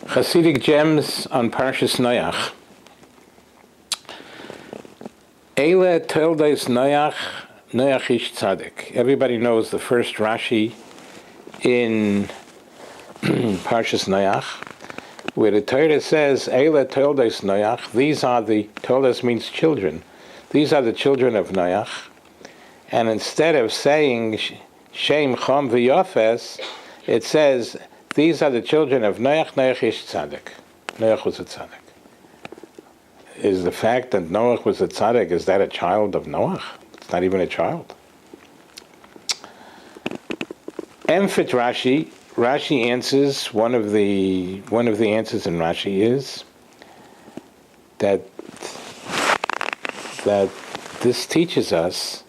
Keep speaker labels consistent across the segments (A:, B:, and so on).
A: Chassidic gems on Parshas Noach. Eile Toldos Noach, Noach ish Tzaddik. Everybody knows the first Rashi in Parshas Noach, where the Torah says, Eile Toldos Noach, these are the, Toldos means children, these are the children of Noach. And instead of saying Shem, Chom, V'Yofes, it says, these are the children of Noach, Noach ish Tzaddik. Noach was a Tzaddik. Is the fact that Noach was a Tzaddik, is that a child of Noach? It's not even a child. Emfit Rashi answers, one of the answers in Rashi is that this teaches us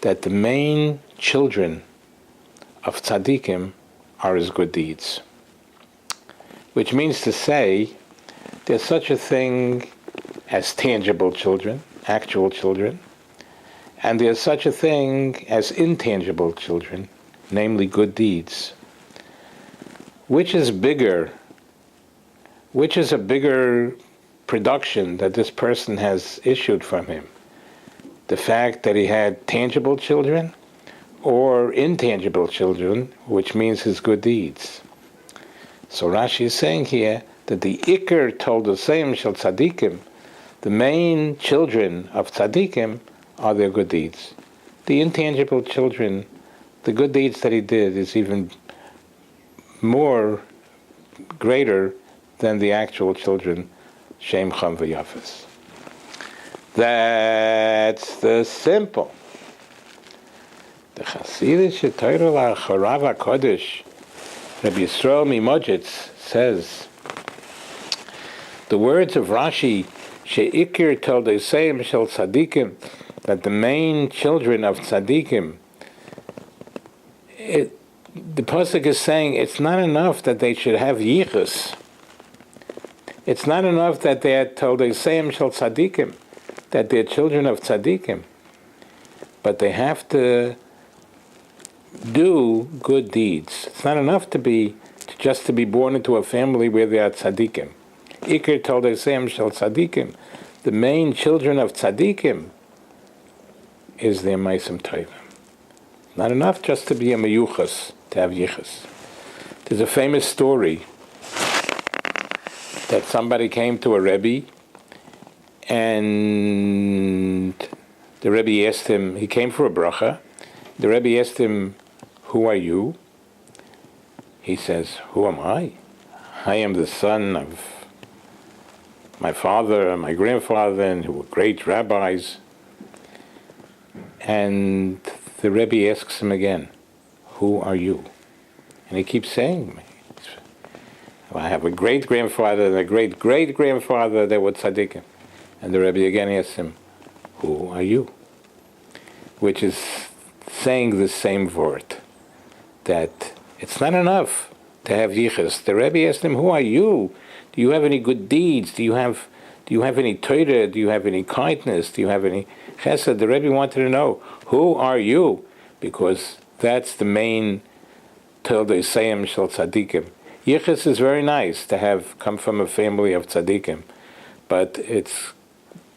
A: that the main children of tzaddikim are his good deeds. Which means to say, there's such a thing as tangible children, actual children, and there's such a thing as intangible children, namely good deeds. Which is bigger? Which is a bigger production that this person has issued from him? The fact that he had tangible children or intangible children, which means his good deeds. So Rashi is saying here that the Iker Toldoseim Shel Tzadikim, the main children of Tzadikim, are their good deeds. The intangible children, the good deeds that he did is even more greater than the actual children, Shem, Cham, V'Yafes. That's the simple. The Chassidic Torah Charav HaKodesh, Rabbi Yisrael Mimojitz says, the words of Rashi, She'ikir Toldoseim Shel Tzadikim, that the main children of Tzadikim, the Pasuk is saying it's not enough that they should have yichus. It's not enough that they are Toldoseim Shel Tzadikim, that they're children of Tzadikim, but they have to do good deeds. It's not enough to be born into a family where they are tzaddikim. Iker Toldoseim Shel Tzadikim, the main children of tzaddikim, is their meisim tovim. Not enough just to be a meyuchas, to have yichus. There's a famous story that somebody came to a Rebbe, and the Rebbe asked him, he came for a bracha. The Rebbe asked him, who are you? He says, who am I? I am the son of my father and my grandfather, and who were great rabbis. And the Rebbe asks him again, who are you? And he keeps saying, I have a great-grandfather and a great-great-grandfather that were tzaddikim. And the Rebbe again asks him, who are you? Which is saying the same word, that it's not enough to have yichus. The Rebbe asked him, who are you? Do you have any good deeds? Do you have any Torah? Do you have any kindness? Do you have any chesed? The Rebbe wanted to know, who are you? Because that's the main Toldoseim Shel Tzadikim. Yichus is very nice to have come from a family of tzaddikim, but it's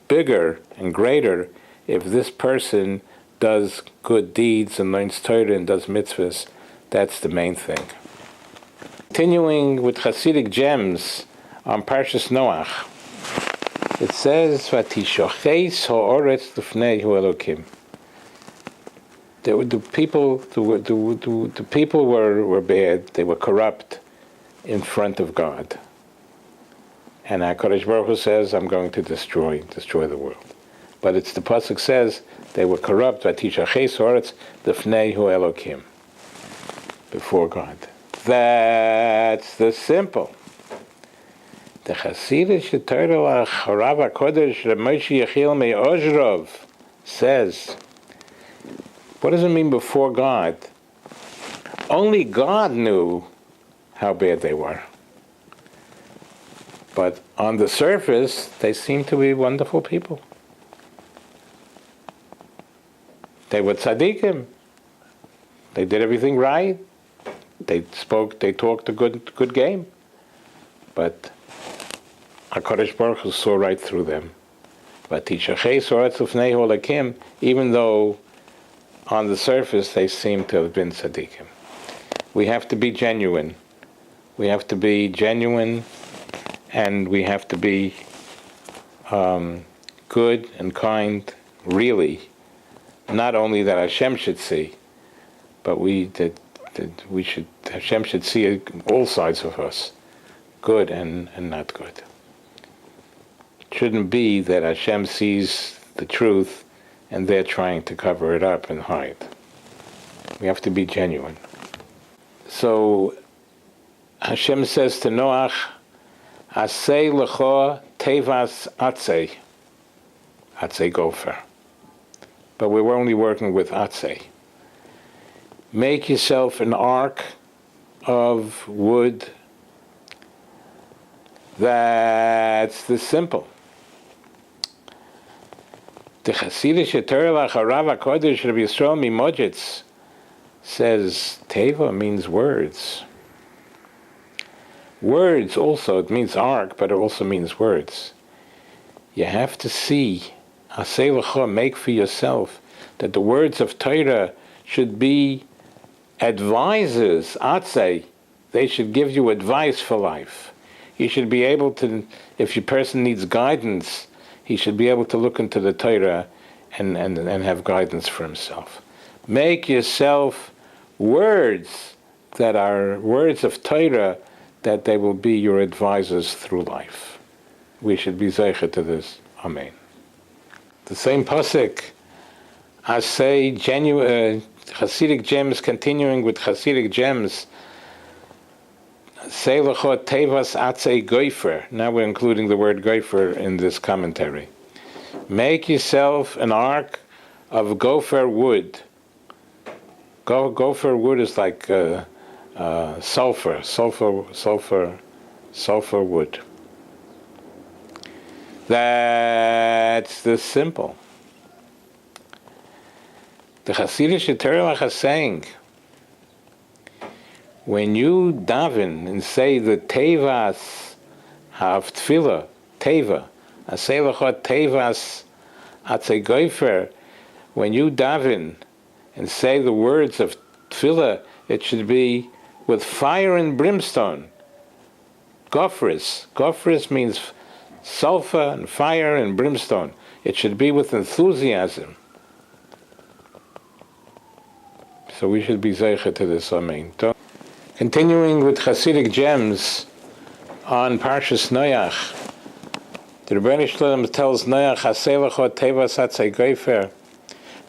A: bigger and greater if this person does good deeds and learns Torah and does mitzvahs. That's the main thing. Continuing with Chassidic gems on Parshas Noach, it says, "Vatishocheis ha'oretz lifnei hu Elokim." The people were bad. They were corrupt in front of God. And HaKadosh Baruch Hu says, I'm going to destroy the world. But it's the Pasuk says, they were corrupt, Vatishocheis ha'oretz lifnei hu Elokim, before God. That's the simple. The Chassidic Torah Charav HaKodesh Reb Moshe Yechiel Me'ozhrov says, what does it mean before God? Only God knew how bad they were. But on the surface, they seem to be wonderful people. They were tzaddikim. They did everything right. They talked a good game. but HaKadosh Baruch Hu saw right through them. But even though on the surface they seem to have been tzaddikim. We have to be genuine. We have to be genuine, and we have to be good and kind, really. Not only that Hashem should see, but Hashem should see all sides of us, good and not good. It shouldn't be that Hashem sees the truth and they're trying to cover it up and hide. We have to be genuine. So Hashem says to Noach, Asei lecho tevas atzei gopher. But we were only working with atzei. Make yourself an ark of wood. That's the simple. The Chassidic Torah Harav HaKodesh Rabbi Yisrael Mimojitz says Teva means words. Words also, it means ark, but it also means words. You have to see, Asei L'cha, make for yourself, that the words of Torah should be advisors, Atzei. They should give you advice for life. You should be able to, if your person needs guidance, he should be able to look into the Torah and have guidance for himself. Make yourself words that are words of Torah, that they will be your advisors through life. We should be zeicha to this. Amen. The same pasuk, I say, Chassidic gems, continuing with Chassidic gems, Say l'chot tevas atzei goifer. Now we're including the word goifer in this commentary. Make yourself an ark of gopher wood. Gopher wood is like sulfur wood. That's the simple. The Chassidic Torah is saying, when you daven and say the tevas have tefillah, teva, asay l'chot tevas atzei goifer, when you daven and say the words of tefillah, it should be with fire and brimstone. Gofris. Gofris means sulfur and fire and brimstone. It should be with enthusiasm. So we should be zeicha to this, amen. Continuing with Chassidic gems on Parshas Noach, the Rebbeinu Shalom tells Noach, Hasei l'chot tevas atzei goifer,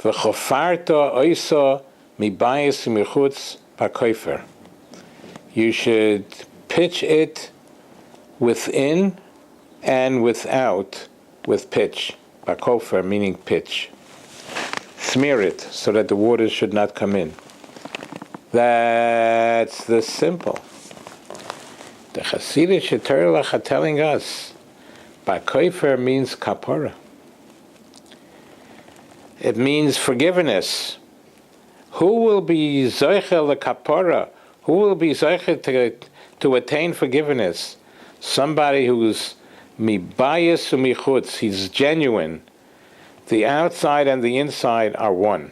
A: v'chofarto oiso mibayis u'michutz ba'koifer. You should pitch it within and without with pitch. Ba'kofer meaning pitch. Smear it so that the water should not come in. That's the simple. The Chassidic Torah are telling us, Ba'kofer means kapara. It means forgiveness. Who will be zoichel the kapara? Who will be zoichel to attain forgiveness? Somebody who's mibayis u'michutz. He's genuine. The outside and the inside are one.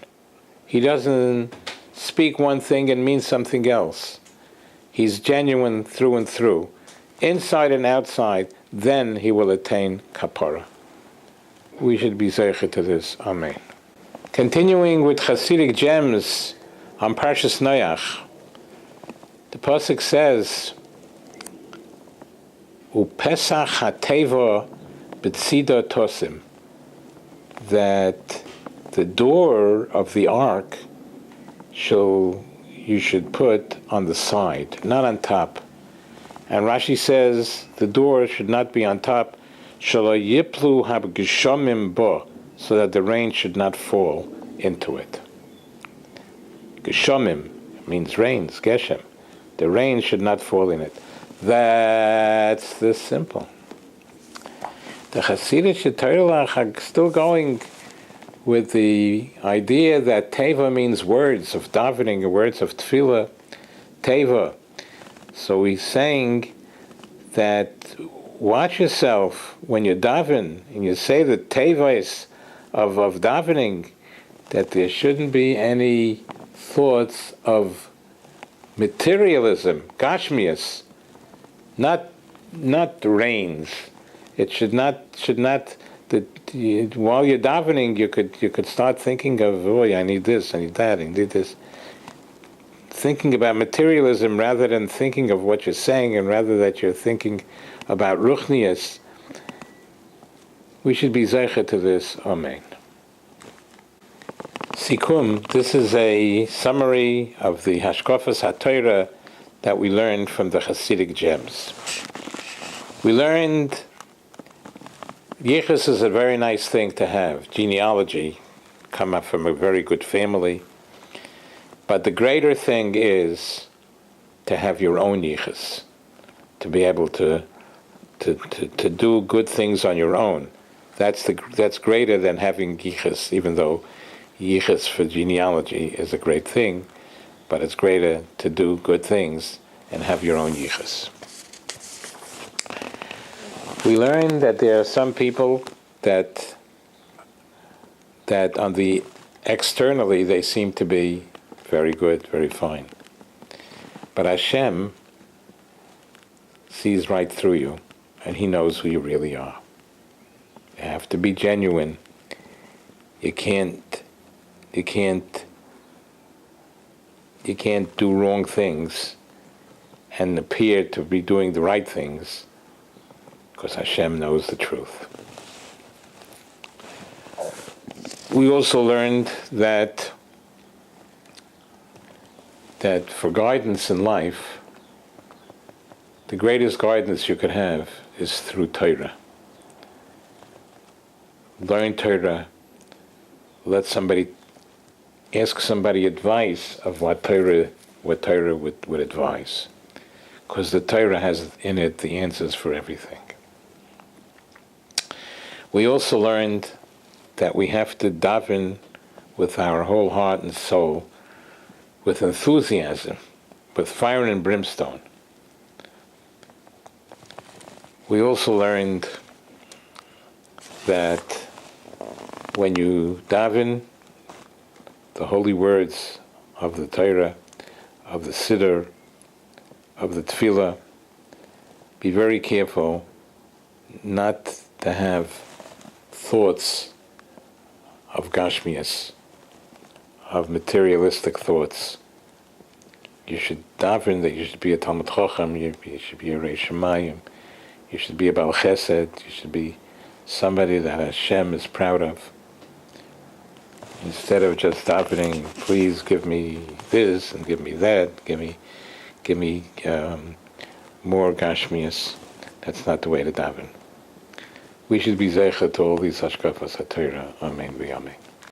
A: He doesn't speak one thing and mean something else. He's genuine through and through. Inside and outside, then he will attain kapara. We should be zeicha to this. Amen. Continuing with Chassidic gems on Parshas Noach, the pasuk says, Upesach hateva b'tzido tosim, that the door of the ark you should put on the side, not on top. And Rashi says the door should not be on top, shelo yiplu hab-geshomim bo, so that the rain should not fall into it. Geshomim means rains, geshem. The rain should not fall in it. That's the simple. The Chassidic Torah are still going with the idea that teva means words of davening, words of tefillah, teva. So he's saying that watch yourself when you daven and you say the tevos of davening, that there shouldn't be any thoughts of materialism, gashmias, not reins. It should not. While you're davening, you could start thinking of, oh, I need this, I need that, I need this. Thinking about materialism rather than thinking of what you're saying, and rather that you're thinking about ruchnias. We should be zeicher to this. Amen. Sikum, this is a summary of the Hashkafas HaTorah that we learned from the Chassidic gems. We learned yichus is a very nice thing to have, genealogy, come up from a very good family. But the greater thing is to have your own yichus, to be able to do good things on your own. That's greater than having yichus, even though yichus for genealogy is a great thing, but it's greater to do good things and have your own yichus. We learned that there are some people that on the externally they seem to be very good, very fine. But Hashem sees right through you, and He knows who you really are. You have to be genuine. You can't do wrong things and appear to be doing the right things, because Hashem knows the truth. We also learned that for guidance in life, the greatest guidance you could have is through Torah. Learn Torah. Ask somebody advice of what Torah would advise, because the Torah has in it the answers for everything. We also learned that we have to daven with our whole heart and soul, with enthusiasm, with fire and brimstone. We also learned that when you daven the holy words of the Torah, of the Siddur, of the Tefillah, be very careful not to have thoughts of gashmias, of materialistic thoughts. You should daven that you should be a Talmud Chacham, you should be a Reish Shamayim, you should be a Baal Chesed, you should be somebody that Hashem is proud of. Instead of just davening, please give me this and give me that, give me more gashmias. That's not the way to daven. We should be zeicher to all these hashkafas HaTorah. Amen v'amen.